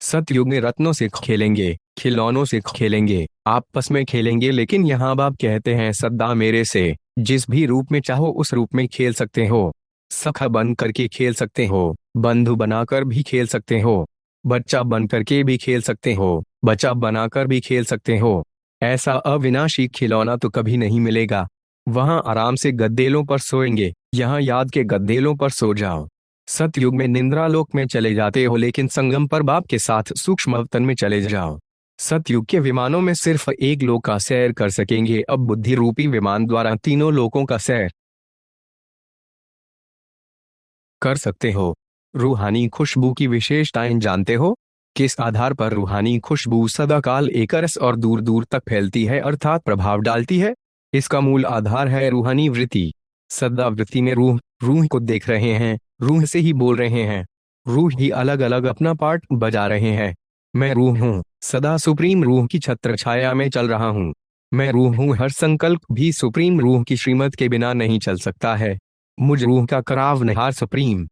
सतयुग में रत्नों से खेलेंगे, खिलौनों से खेलेंगे, आपस में खेलेंगे, लेकिन यहाँ बाप कहते हैं सदा मेरे से जिस भी रूप में चाहो उस रूप में खेल सकते हो। सखा बन करके खेल सकते हो, बंधु बनाकर भी खेल सकते हो, बच्चा बन करके भी खेल सकते हो, बच्चा बनाकर भी खेल सकते हो। ऐसा अविनाशी खिलौना तो कभी नहीं मिलेगा। वहां आराम से गद्देलों पर सोएंगे, यहाँ याद के गद्देलों पर सो जाओ। सतयुग में निंद्रा लोक में चले जाते हो, लेकिन संगम पर बाप के साथ सूक्ष्म अवतन में चले जाओ। सतयुग के विमानों में सिर्फ एक लोक का सैर कर सकेंगे, अब बुद्धि रूपी विमान द्वारा तीनों लोकों का सैर कर सकते हो। रूहानी खुशबू की विशेषताएं जानते हो? किस आधार पर रूहानी खुशबू सदाकाल एक रस और दूर दूर तक फैलती है, अर्थात प्रभाव डालती है? इसका मूल आधार है रूहानी वृत्ति। सदा वृत्ति में रूह रूह को देख रहे हैं, रूह से ही बोल रहे हैं, रूह ही अलग अलग अपना पार्ट बजा रहे हैं। मैं रूह हूँ, सदा सुप्रीम रूह की छत्र छाया में चल रहा हूँ। मैं रूह हूँ, हर संकल्प भी सुप्रीम रूह की श्रीमत के बिना नहीं चल सकता है। मुझ रूह का कराव निहार सुप्रीम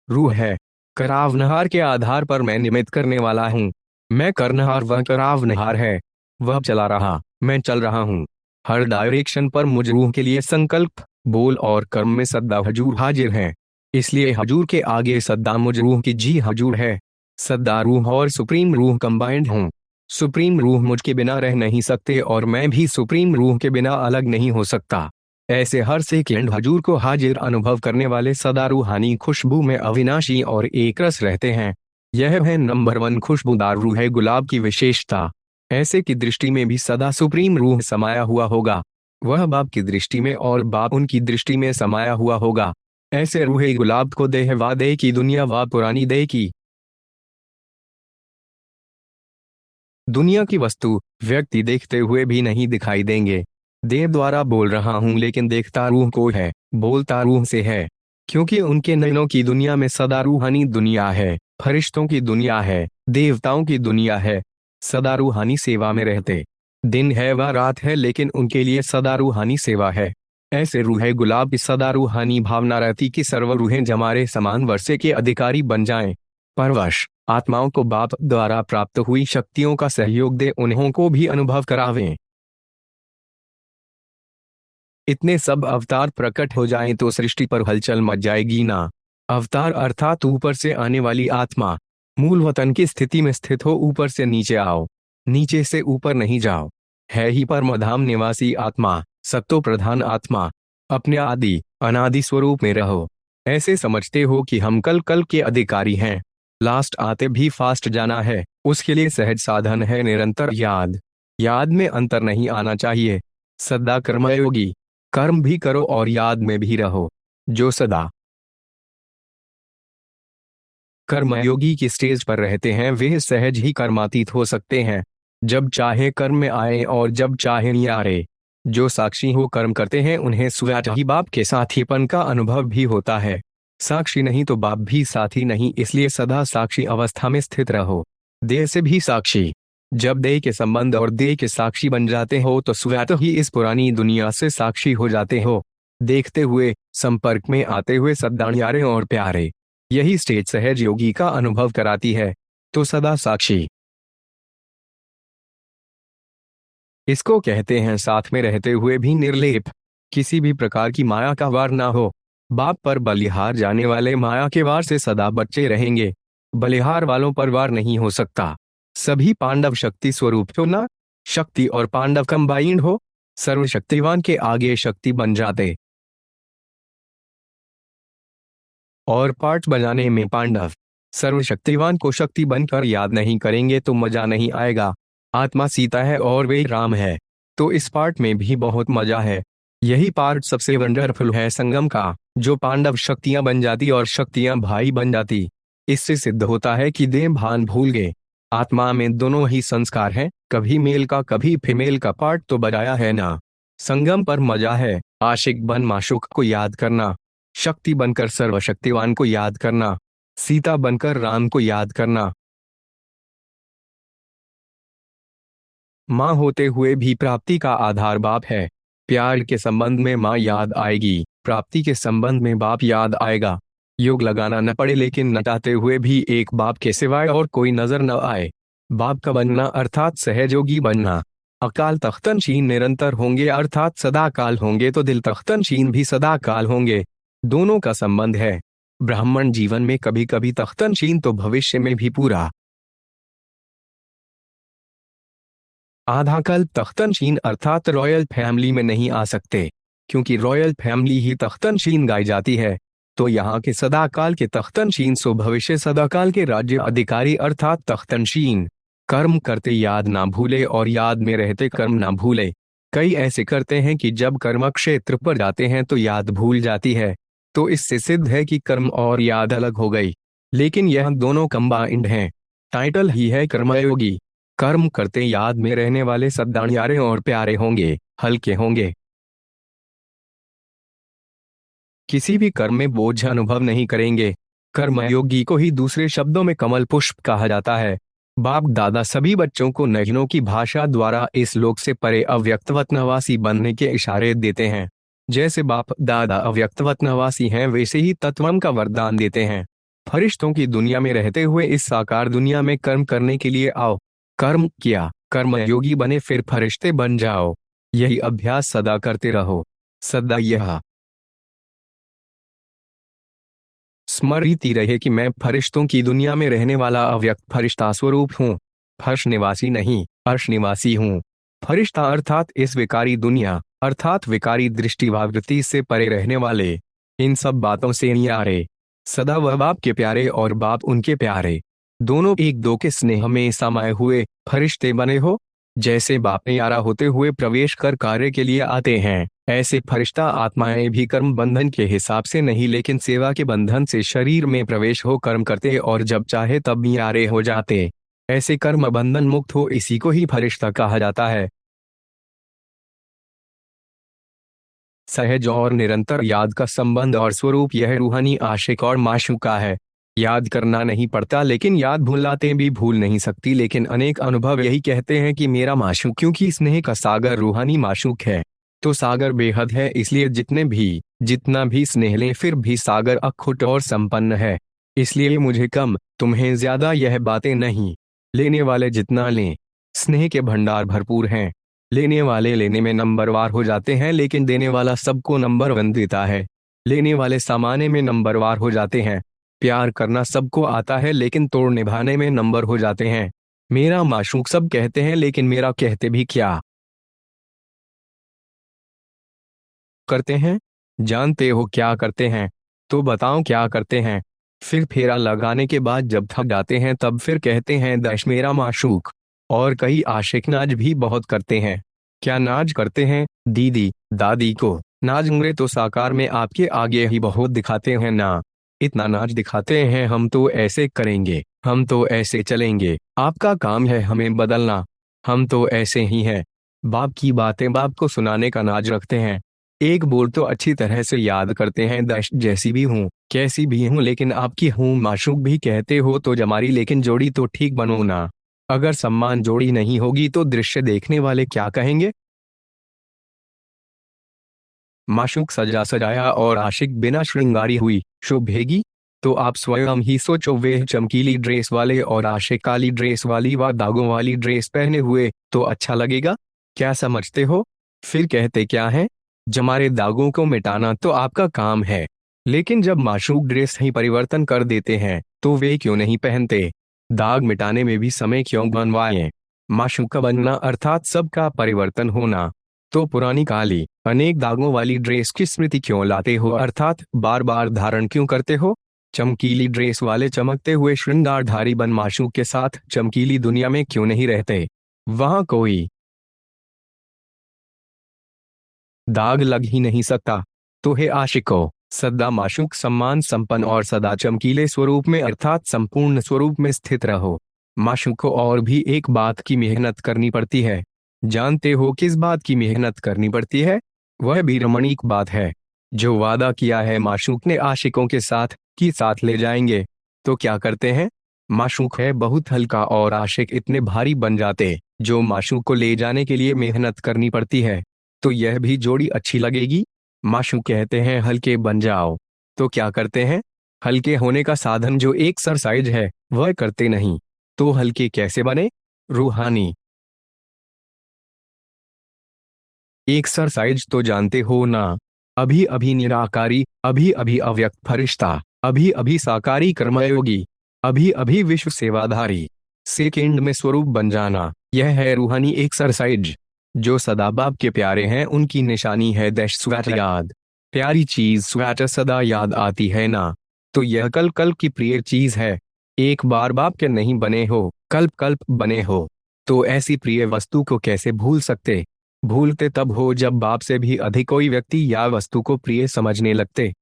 रूह है। करावनहार के आधार पर मैं निमित्त करने वाला हूँ। मैं करनहार, वह करावनहार है। वह चला रहा, मैं चल रहा हूँ। हर डायरेक्शन पर मुझ रूह के लिए संकल्प, बोल और कर्म में सद्दा हजूर हाजिर है। इसलिए हजूर के आगे सद्दा मुझ रूह की जी हजूर है। सद्दा रूह और सुप्रीम रूह कंबाइंड हूँ। सुप्रीम रूह मुझ के बिना रह नहीं सकते और मैं भी सुप्रीम रूह के बिना अलग नहीं हो सकता। ऐसे हर सेकेंड हजूर को हाजिर अनुभव करने वाले सदा रूहानी खुशबू में अविनाशी और एक रस रहते हैं। यह है नंबर 1 खुशबूदार रूह है गुलाब की विशेषता। ऐसे की दृष्टि में भी सदा सुप्रीम रूह समाया हुआ होगा। वह बाप की दृष्टि में और बाप उनकी दृष्टि में समाया हुआ होगा। ऐसे रूहे गुलाब को देह व देह की दुनिया व पुरानी देह की दुनिया की वस्तु व्यक्ति देखते हुए भी नहीं दिखाई देंगे। देव द्वारा बोल रहा हूं, लेकिन देखता रूह को है, बोलता रूह से है। क्योंकि उनके नयनों की दुनिया में सदा रूहानी दुनिया है, फरिश्तों की दुनिया है, देवताओं की दुनिया है। सदा रूहानी सेवा में रहते। दिन है व रात है, लेकिन उनके लिए सदा रूहानी सेवा है। ऐसे रूहे गुलाब की सदा रूहानी भावना रहती कि सर्व रूहें जमारे समान वर्षे के अधिकारी बन जाएं। परवश आत्माओं को बाप द्वारा प्राप्त हुई शक्तियों का सहयोग दे, उन्हों को भी अनुभव करावें। इतने सब अवतार प्रकट हो जाएं तो सृष्टि पर हलचल मच जाएगी ना। अवतार अर्थात ऊपर से आने वाली आत्मा। मूल वतन की स्थिति में स्थित हो, ऊपर से नीचे आओ, नीचे से ऊपर नहीं जाओ। है ही परमधाम निवासी आत्मा, सत्तो प्रधान आत्मा। अपने आदि अनादि स्वरूप में रहो। ऐसे समझते हो कि हम कल कल के अधिकारी हैं। लास्ट आते भी फास्ट जाना है, उसके लिए सहज साधन है निरंतर याद। याद में अंतर नहीं आना चाहिए। सदा कर्मयोगी, कर्म भी करो और याद में भी रहो। जो सदा कर्मयोगी की स्टेज पर रहते हैं वे सहज ही कर्मातीत हो सकते हैं। जब चाहे कर्म में आए और जब चाहे नियारे। जो साक्षी हो कर्म करते हैं उन्हें स्वतः ही बाप के साथीपन का अनुभव भी होता है। साक्षी नहीं तो बाप भी साथी नहीं, इसलिए सदा साक्षी अवस्था में स्थित रहो। देह से भी साक्षी। जब देह के संबंध और देह के साक्षी बन जाते हो तो स्वतः ही इस पुरानी दुनिया से साक्षी हो जाते हो। देखते हुए, संपर्क में आते हुए सदा न्यारे और प्यारे। यही स्टेज सहज योगी का अनुभव कराती है। तो सदा साक्षी इसको कहते हैं साथ में रहते हुए भी निर्लेप। किसी भी प्रकार की माया का वार ना हो। बाप पर बलिहार जाने वाले माया के वार से सदा बच्चे रहेंगे। बलिहार वालों पर वार नहीं हो सकता। सभी पांडव शक्ति स्वरूप हो ना। शक्ति और पांडव कंबाइंड हो। सर्वशक्तिवान के आगे शक्ति बन जाते और पार्ट बजाने में पांडव। सर्वशक्तिवान को शक्ति बनकर याद नहीं करेंगे तो मजा नहीं आएगा। आत्मा सीता है और वे राम है, तो इस पार्ट में भी बहुत मजा है। यही पार्ट सबसे वंडरफुल है संगम का, जो पांडव शक्तियां बन जाती और शक्तियां भाई बन जाती। इससे सिद्ध होता है कि देह भान भूल गए। आत्मा में दोनों ही संस्कार हैं, कभी मेल का कभी फीमेल का पार्ट तो बजाया है ना। संगम पर मजा है। आशिक बन माशूक को याद करना, शक्ति बनकर सर्वशक्तिवान को याद करना, सीता बनकर राम को याद करना। माँ होते हुए भी प्राप्ति का आधार बाप है। प्यार के संबंध में माँ याद आएगी, प्राप्ति के संबंध में बाप याद आएगा। योग लगाना न पड़े लेकिन नचाते हुए भी एक बाप के सिवाय और कोई नजर न आए। बाप का बनना अर्थात सहयोगी बनना। अकाल तख्तनशीन निरंतर होंगे अर्थात सदा काल होंगे तो दिल तख्तनशीन भी सदा काल होंगे। दोनों का संबंध है। ब्राह्मण जीवन में कभी कभी तख्तनशीन तो भविष्य में भी पूरा आधा कल्प तख्तनशीन अर्थात रॉयल फैमिली में नहीं आ सकते, क्योंकि रॉयल फैमिली ही तख्तनशीन गाई जाती है। तो यहाँ के सदाकाल के तख्तनशीन सो भविष्य सदाकाल के राज्य अधिकारी अर्थात तख्तनशीन। कर्म करते याद ना भूले और याद में रहते कर्म ना भूले। कई ऐसे करते हैं कि जब कर्म क्षेत्र पर जाते हैं तो याद भूल जाती है। तो इससे सिद्ध है कि कर्म और याद अलग हो गई, लेकिन यह दोनों कंबाइंड हैं। टाइटल ही है कर्मयोगी। कर्म करते याद में रहने वाले सद्दानियारे और प्यारे होंगे, हल्के होंगे। किसी भी कर्म में बोझ अनुभव नहीं करेंगे। कर्मयोगी को ही दूसरे शब्दों में कमल पुष्प कहा जाता है। बाप दादा सभी बच्चों को नयनों की भाषा द्वारा इस लोक से परे अव्यक्तवत निवासी बनने के इशारे देते हैं। जैसे बाप दादा अव्यक्तवत निवासी हैं वैसे ही तत्वम का वरदान देते हैं। फरिश्तों की दुनिया में रहते हुए इस साकार दुनिया में कर्म करने के लिए आओ। कर्म किया, कर्मयोगी बने, फिर फरिश्ते बन जाओ। यही अभ्यास सदा करते रहो। सदा यह स्मृति रहे कि मैं फरिश्तों की दुनिया में रहने वाला अव्यक्त फरिश्ता स्वरूप हूँ। फर्श निवासी नहीं, अर्श निवासी हूँ। फरिश्ता अर्थात इस विकारी दुनिया अर्थात विकारी दृष्टिवावृत्ति से परे रहने वाले। इन सब बातों से न्यारे। सदा वह बाप के प्यारे और बाप उनके प्यारे, दोनों एक दो के स्नेह में समाये हुए फरिश्ते बने हो। जैसे बाप यारा होते हुए प्रवेश कर कार्य के लिए आते हैं, ऐसे फरिश्ता आत्माएं भी कर्म बंधन के हिसाब से नहीं लेकिन सेवा के बंधन से शरीर में प्रवेश हो कर्म करते और जब चाहे तब यारे हो जाते। ऐसे कर्म बंधन मुक्त हो, इसी को ही फरिश्ता कहा जाता है। सहज और निरंतर याद का संबंध और स्वरूप यह रूहानी आशिक और माशूका है। याद करना नहीं पड़ता लेकिन याद भुलाते भी भूल नहीं सकती, लेकिन अनेक अनुभव यही कहते हैं कि मेरा माशूक, क्योंकि स्नेह का सागर रूहानी माशूक है तो सागर बेहद है, इसलिए जितना भी स्नेह लें फिर भी सागर अखुट और संपन्न है। इसलिए मुझे कम, तुम्हें ज्यादा, यह बातें नहीं। लेने वाले जितना लें, स्नेह के भंडार भरपूर हैं। लेने वाले लेने में नंबरवार हो जाते हैं लेकिन देने वाला सबको नंबर वन देता है। लेने वाले सामाने में नंबरवार हो जाते हैं। प्यार करना सबको आता है लेकिन तोड़ निभाने में नंबर हो जाते हैं। मेरा माशूक सब कहते हैं लेकिन मेरा कहते भी क्या करते हैं? जानते हो क्या करते हैं? तो बताओ क्या करते हैं? फिर फेरा लगाने के बाद जब थक जाते हैं तब फिर कहते हैं दश मेरा माशूक। और कई आशिक नाज भी बहुत करते हैं। क्या नाज करते हैं? दीदी दादी को नाज उंगरे तो साकार में आपके आगे ही बहुत दिखाते हैं ना। इतना नाच दिखाते हैं, हम तो ऐसे करेंगे, हम तो ऐसे चलेंगे, आपका काम है हमें बदलना, हम तो ऐसे ही हैं। बाप की बातें बाप को सुनाने का नाज रखते हैं। एक बोल तो अच्छी तरह से याद करते हैं, दश जैसी भी हूँ कैसी भी हूँ लेकिन आपकी हूँ माशूक भी कहते हो तो जमारी, लेकिन जोड़ी तो ठीक बनो ना। अगर सम्मान जोड़ी नहीं होगी तो दृश्य देखने वाले क्या कहेंगे? माशूक सजा सजाया और आशिक बिना श्रृंगारी हुई शोभेगी? तो आप स्वयं ही सोचो, वे चमकीली ड्रेस वाले और आशिक काली ड्रेस वाली व दागों वाली ड्रेस पहने हुए तो अच्छा लगेगा? क्या समझते हो? फिर कहते क्या है? जमारे दागों को मिटाना तो आपका काम है, लेकिन जब माशूक ड्रेस ही परिवर्तन कर देते हैं तो वे क्यों नहीं पहनते? दाग मिटाने में भी समय क्यों बनवाएं? माशूक का बनना अर्थात सबका परिवर्तन होना। तो पुरानी काली अनेक दागों वाली ड्रेस की स्मृति क्यों लाते हो, अर्थात बार बार धारण क्यों करते हो? चमकीली ड्रेस वाले चमकते हुए श्रृंगारधारी बन माशूक के साथ चमकीली दुनिया में क्यों नहीं रहते? वहां कोई दाग लग ही नहीं सकता। तो हे आशिको, सदा माशूक सम्मान संपन्न और सदा चमकीले स्वरूप में अर्थात संपूर्ण स्वरूप में स्थित रहो। माशूक को और भी एक बात की मेहनत करनी पड़ती है। जानते हो किस बात की मेहनत करनी पड़ती है? वह भी रमणीक बात है। जो वादा किया है माशूक ने आशिकों के साथ कि साथ ले जाएंगे, तो क्या करते हैं? माशूक है बहुत हल्का और आशिक इतने भारी बन जाते, जो माशूक को ले जाने के लिए मेहनत करनी पड़ती है। तो यह भी जोड़ी अच्छी लगेगी? माशूक कहते हैं हल्के बन जाओ, तो क्या करते हैं? हल्के होने का साधन जो एक्सरसाइज है वह करते नहीं, तो हल्के कैसे बने? रूहानी एक्सरसाइज तो जानते हो ना। अभी अभी निराकारी, अभी अभी अव्यक्त फरिश्ता, अभी अभी साकारी कर्मयोगी, अभी अभी विश्व सेवाधारी, सेकेंड में स्वरूप बन जाना, यह है रूहानी एक्सरसाइज। जो सदा बाप के प्यारे हैं उनकी निशानी है दैश स्वैट याद। प्यारी चीज स्वैट सदा याद आती है ना। तो यह कल्प कल्प की प्रिय चीज है। एक बार बाप के नहीं बने हो, कल्प कल्प बने हो, तो ऐसी प्रिय वस्तु को कैसे भूल सकते? भूलते तब हो जब बाप से भी अधिक कोई व्यक्ति या वस्तु को प्रिय समझने लगते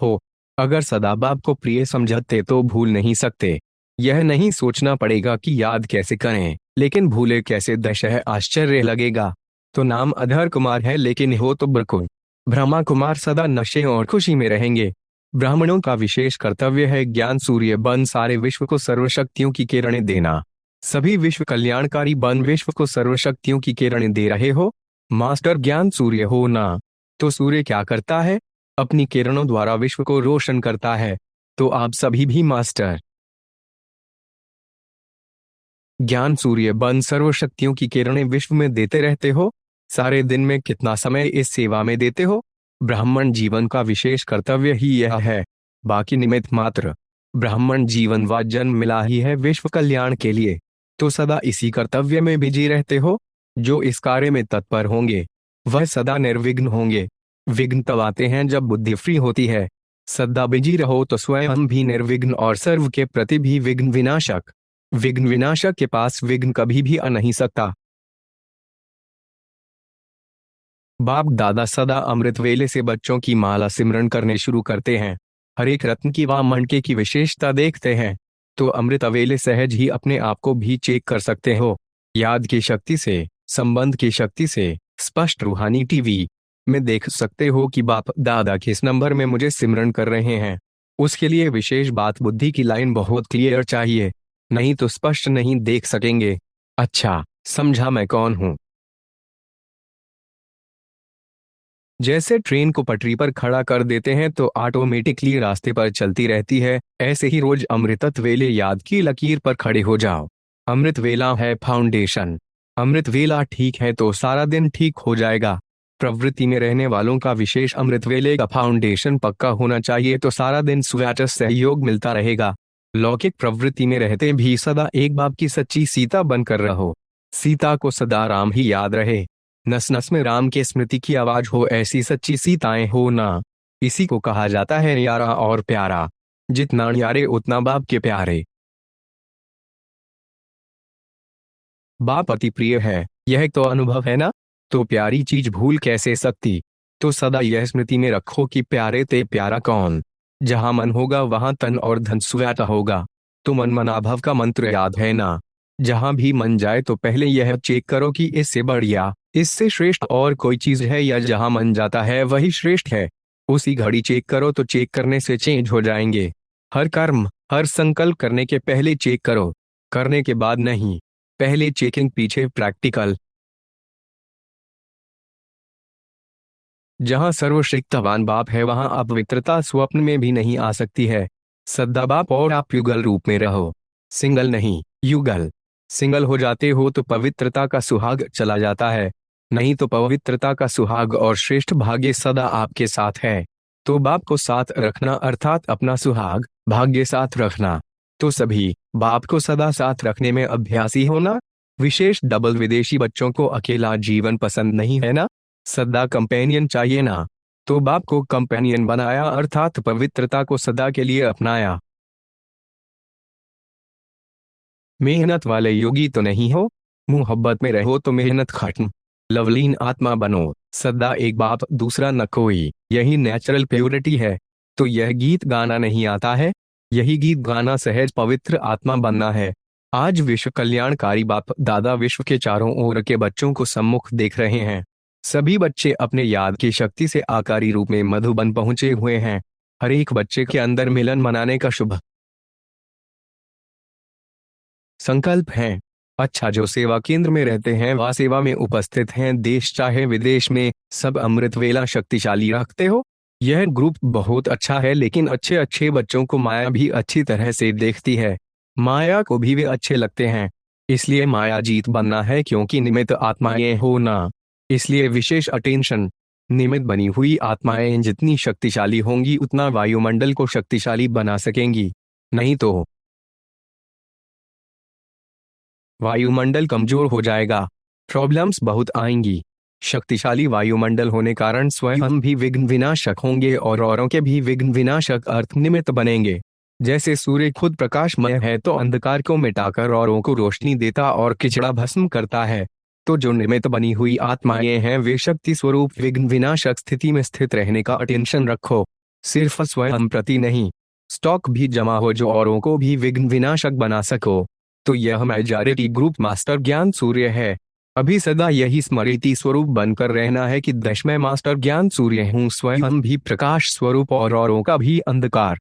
हो। अगर सदा बाप को प्रिय समझते तो भूल नहीं सकते। यह नहीं सोचना पड़ेगा कि याद कैसे करें, लेकिन भूले कैसे दशह आश्चर्य लगेगा। तो नाम अधर कुमार है लेकिन हो तो ब्रकुल ब्रह्मा कुमार, सदा नशे और खुशी में रहेंगे। ब्राह्मणों का विशेष कर्तव्य है ज्ञान सूर्य बन सारे विश्व को सर्वशक्तियों की किरणें देना। सभी विश्व कल्याणकारी बन विश्व को सर्वशक्तियों की किरणें दे रहे हो। मास्टर ज्ञान सूर्य हो ना। तो सूर्य क्या करता है? अपनी किरणों द्वारा विश्व को रोशन करता है। तो आप सभी भी मास्टर ज्ञान सूर्य बन सर्वशक्तियों की किरणें विश्व में देते रहते हो। सारे दिन में कितना समय इस सेवा में देते हो? ब्राह्मण जीवन का विशेष कर्तव्य ही यह है, बाकी निमित्त मात्र। ब्राह्मण जीवन व जन्म मिला ही है विश्व कल्याण के लिए। तो सदा इसी कर्तव्य में बिजी रहते हो। जो इस कार्य में तत्पर होंगे वह सदा निर्विघ्न होंगे। विघ्न तब आते हैं जब बुद्धि फ्री होती है। सदा बिजी रहो तो स्वयं भी निर्विघ्न और सर्व के प्रति भी विघ्न विनाशक। विघ्न विनाशक के पास विघ्न कभी भी आ नहीं सकता। बाप दादा सदा अमृत वेले से बच्चों की माला सिमरन करने शुरू करते हैं। हर एक रत्न की व मणके की विशेषता देखते हैं। तो अमृत अवेले सहज ही अपने आप को भी चेक कर सकते हो। याद की शक्ति से, संबंध की शक्ति से स्पष्ट रूहानी टीवी में देख सकते हो कि बाप दादा किस नंबर में मुझे सिमरन कर रहे हैं। उसके लिए विशेष बात बुद्धि की लाइन बहुत क्लियर चाहिए, नहीं तो स्पष्ट नहीं देख सकेंगे। अच्छा समझा मैं कौन हूं? जैसे ट्रेन को पटरी पर खड़ा कर देते हैं तो ऑटोमेटिकली रास्ते पर चलती रहती है, ऐसे ही रोज अमृतत वेले याद की लकीर पर खड़े हो जाओ। अमृत वेला है फाउंडेशन। अमृत वेला ठीक है तो सारा दिन ठीक हो जाएगा। प्रवृत्ति में रहने वालों का विशेष अमृत वेले का फाउंडेशन पक्का होना चाहिए, तो सारा दिन स्वैट सहयोग मिलता रहेगा। लौकिक प्रवृत्ति में रहते भी सदा एक बाप की सच्ची सीता बनकर रहो। सीता को सदा राम ही याद रहे। नस नस में राम के स्मृति की आवाज हो, ऐसी सच्ची सीताएं हो ना। इसी को कहा जाता है यारा और प्यारा। जितना यारे उतना बाप के प्यारे। बाप अति प्रिय है, यह तो अनुभव है ना। तो प्यारी चीज भूल कैसे सकती? तो सदा यह स्मृति में रखो कि प्यारे ते प्यारा कौन। जहां मन होगा वहां तन और धन सुव्याटा होगा। तो मन मनाभव का मंत्र याद है ना। जहां भी मन जाए तो पहले यह चेक करो कि इससे बढ़िया, इससे श्रेष्ठ और कोई चीज है, या जहां मन जाता है वही श्रेष्ठ है। उसी घड़ी चेक करो, तो चेक करने से चेंज हो जाएंगे। हर कर्म, हर संकल्प करने के पहले चेक करो, करने के बाद नहीं। पहले चेकिंग पीछे प्रैक्टिकल। जहां सर्वशक्तिवान बाप है वहां अपवित्रता स्वप्न में भी नहीं आ सकती है। सदा बाप और आप युगल रूप में रहो, सिंगल नहीं, युगल। सिंगल हो जाते हो तो पवित्रता का सुहाग चला जाता है, नहीं तो पवित्रता का सुहाग और श्रेष्ठ भाग्य सदा आपके साथ है। तो बाप को साथ रखना अर्थात अपना सुहाग भाग्य साथ रखना। तो सभी बाप को सदा साथ रखने में अभ्यासी होना। विशेष डबल विदेशी बच्चों को अकेला जीवन पसंद नहीं है ना। सदा कंपेनियन चाहिए ना। तो बाप को कंपेनियन बनाया अर्थात पवित्रता को सदा के लिए अपनाया। मेहनत वाले योगी तो नहीं हो, मुहब्बत में रहो तो मेहनत खत्म। लवलीन आत्मा बनो, सदा एक बाप दूसरा न कोई, यही नेचुरल प्योरिटी है। तो यह गीत गाना नहीं आता है, यही गीत गाना सहज पवित्र आत्मा बनना है। आज विश्व कल्याणकारी बाप दादा विश्व के चारों ओर के बच्चों को सम्मुख देख रहे हैं। सभी बच्चे अपने याद की शक्ति से आकारी रूप में मधुबन पहुंचे हुए हैं। हर एक बच्चे के अंदर मिलन मनाने का शुभ संकल्प है। अच्छा, जो सेवा केंद्र में रहते हैं वह सेवा में उपस्थित हैं, देश चाहे विदेश में, सब अमृत वेला शक्तिशाली रखते हो। यह ग्रुप बहुत अच्छा है, लेकिन अच्छे अच्छे बच्चों को माया भी अच्छी तरह से देखती है। माया को भी वे अच्छे लगते हैं। इसलिए माया जीत बनना है, क्योंकि निमित्त आत्माएं हो ना। इसलिए विशेष अटेंशन। निमित्त बनी हुई आत्माएं जितनी शक्तिशाली होंगी उतना वायुमंडल को शक्तिशाली बना सकेंगी। नहीं तो वायुमंडल कमजोर हो जाएगा, प्रॉब्लम्स बहुत आएंगी। शक्तिशाली वायुमंडल होने कारण स्वयं भी विघ्न विनाशक होंगे और औरों के भी विघ्न विनाशक अर्थ निमित्त बनेंगे। जैसे सूर्य खुद प्रकाशमय है तो अंधकार को मिटाकर औरों को रोशनी देता और किचड़ा भस्म करता है। तो जो निमित्त बनी हुई आत्माएं हैं वे शक्ति स्वरूप विघ्न विनाशक स्थिति में स्थित रहने का अटेंशन रखो। सिर्फ स्वयं प्रति नहीं, स्टॉक भी जमा हो जो औरों को भी विघ्न विनाशक बना सको। तो यह मेजॉरिटी ग्रुप मास्टर ज्ञान सूर्य है। अभी सदा यही स्मृति स्वरूप बनकर रहना है कि दशमय मास्टर ज्ञान सूर्य हूँ, स्वयं भी प्रकाश स्वरूप और औरों का भी अंधकार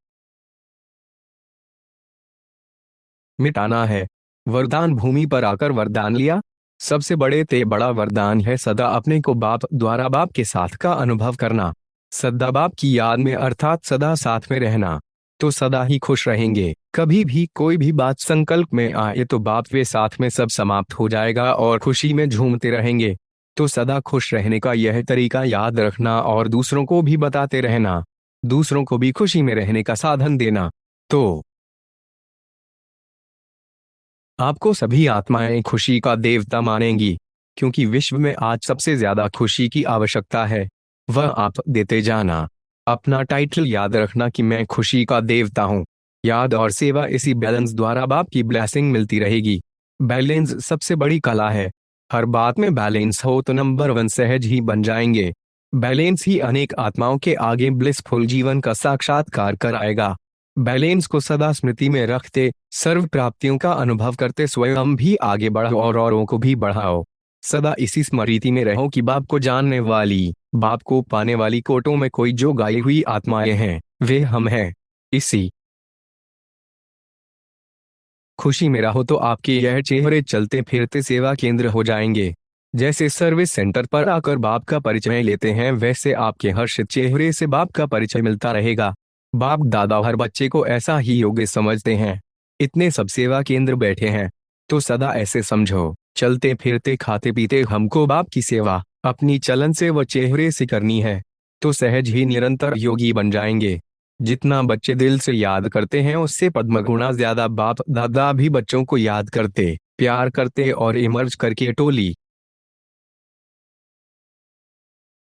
मिटाना है। वरदान भूमि पर आकर वरदान लिया। सबसे बड़े ते बड़ा वरदान है सदा अपने को बाप द्वारा बाप के साथ का अनुभव करना। सदा बाप की याद में अर्थात सदा साथ में रहना। तो सदा ही खुश रहेंगे। कभी भी कोई भी बात संकल्प में आए तो बाप वे साथ में सब समाप्त हो जाएगा और खुशी में झूमते रहेंगे। तो सदा खुश रहने का यह तरीका याद रखना और दूसरों को भी बताते रहना। दूसरों को भी खुशी में रहने का साधन देना। तो आपको सभी आत्माएं खुशी का देवता मानेंगी, क्योंकि विश्व में आज सबसे ज्यादा खुशी की आवश्यकता है। वह आप देते जाना। अपना टाइटल याद रखना कि मैं खुशी का देवता हूँ। याद और सेवा, इसी बैलेंस द्वारा बाप की ब्लेसिंग मिलती रहेगी। बैलेंस सबसे बड़ी कला है। हर बात में बैलेंस हो तो नंबर 1 सहज ही बन जाएंगे। बैलेंस ही अनेक आत्माओं के आगे ब्लिसफुल जीवन का साक्षात्कार कराएगा। बैलेंस को सदा स्मृति में रखते, सर्व प्राप्तियों का अनुभव करते स्वयं भी आगे बढ़ो और औरों को भी बढ़ाओ। सदा इसी स्मृति में रहो कि बाप को जानने वाली, बाप को पाने वाली कोटों में कोई जो गाई हुई आत्माएं हैं वे हम हैं। इसी खुशी में रहो तो आपके यह चेहरे चलते फिरते सेवा केंद्र हो जाएंगे। जैसे सर्विस सेंटर पर आकर बाप का परिचय लेते हैं वैसे आपके हर्षित चेहरे से बाप का परिचय मिलता रहेगा। बाप दादा हर बच्चे को ऐसा ही योग्य समझते हैं। इतने सब सेवा केंद्र बैठे हैं, तो सदा ऐसे समझो, चलते फिरते खाते पीते हमको बाप की सेवा अपनी चलन से व चेहरे से करनी है। तो सहज ही निरंतर योगी बन जाएंगे। जितना बच्चे दिल से याद करते हैं उससे पद्म गुना ज्यादा बाप दादा भी बच्चों को याद करते, प्यार करते और इमर्ज करके टोली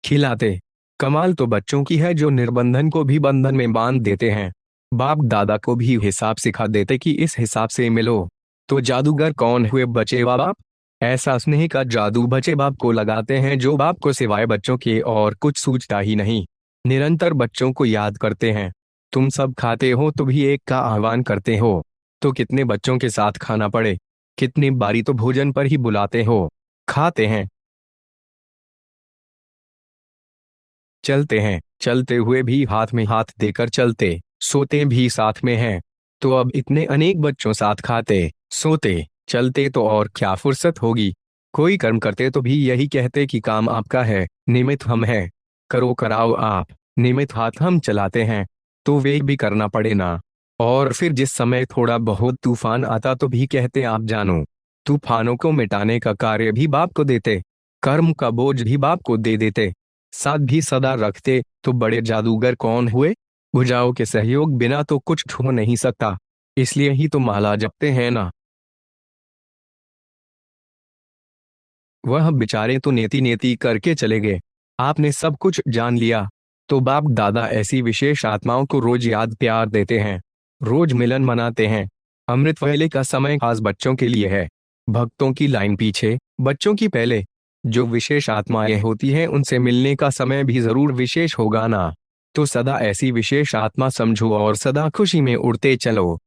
खिलाते। कमाल तो बच्चों की है जो निर्बंधन को भी बंधन में बांध देते हैं। बाप दादा को भी हिसाब सिखा देते कि इस हिसाब से मिलो। तो जादूगर कौन हुए? बचे बाप। ऐसा स्नेह का जादू बचे बाप को लगाते हैं जो बाप को सिवाय बच्चों के और कुछ सूझता ही नहीं। निरंतर बच्चों को याद करते हैं। तुम सब खाते हो तो भी एक का आह्वान करते हो। तो कितने बच्चों के साथ खाना पड़े, कितनी बारी तो भोजन पर ही बुलाते हो। खाते हैं, चलते हैं, चलते हुए भी हाथ में हाथ देकर चलते, सोते भी साथ में हैं। तो अब इतने अनेक बच्चों साथ खाते, सोते, चलते तो और क्या फुर्सत होगी। कोई कर्म करते तो भी यही कहते कि काम आपका है, निमित्त हम हैं। करो कराओ आप, निमित्त हाथ हम चलाते हैं। तो वे भी करना पड़े ना। और फिर जिस समय थोड़ा बहुत तूफान आता तो भी कहते आप जानो। तूफानों को मिटाने का कार्य भी बाप को देते, कर्म का बोझ भी बाप को दे देते, साथ भी सदा रखते। तो बड़े जादूगर कौन हुए? भुजाओं के सहयोग बिना तो कुछ हो नहीं सकता। इसलिए ही तो माला जपते हैं ना। वह बेचारे तो नेति नेति करके चले गए। आपने सब कुछ जान लिया। तो बाप दादा ऐसी विशेष आत्माओं को रोज याद प्यार देते हैं, रोज मिलन मनाते हैं। अमृत वेले का समय खास बच्चों के लिए है। भक्तों की लाइन पीछे, बच्चों की पहले। जो विशेष आत्माएं होती हैं उनसे मिलने का समय भी जरूर विशेष होगा ना। तो सदा ऐसी विशेष आत्मा समझो और सदा खुशी में उड़ते चलो।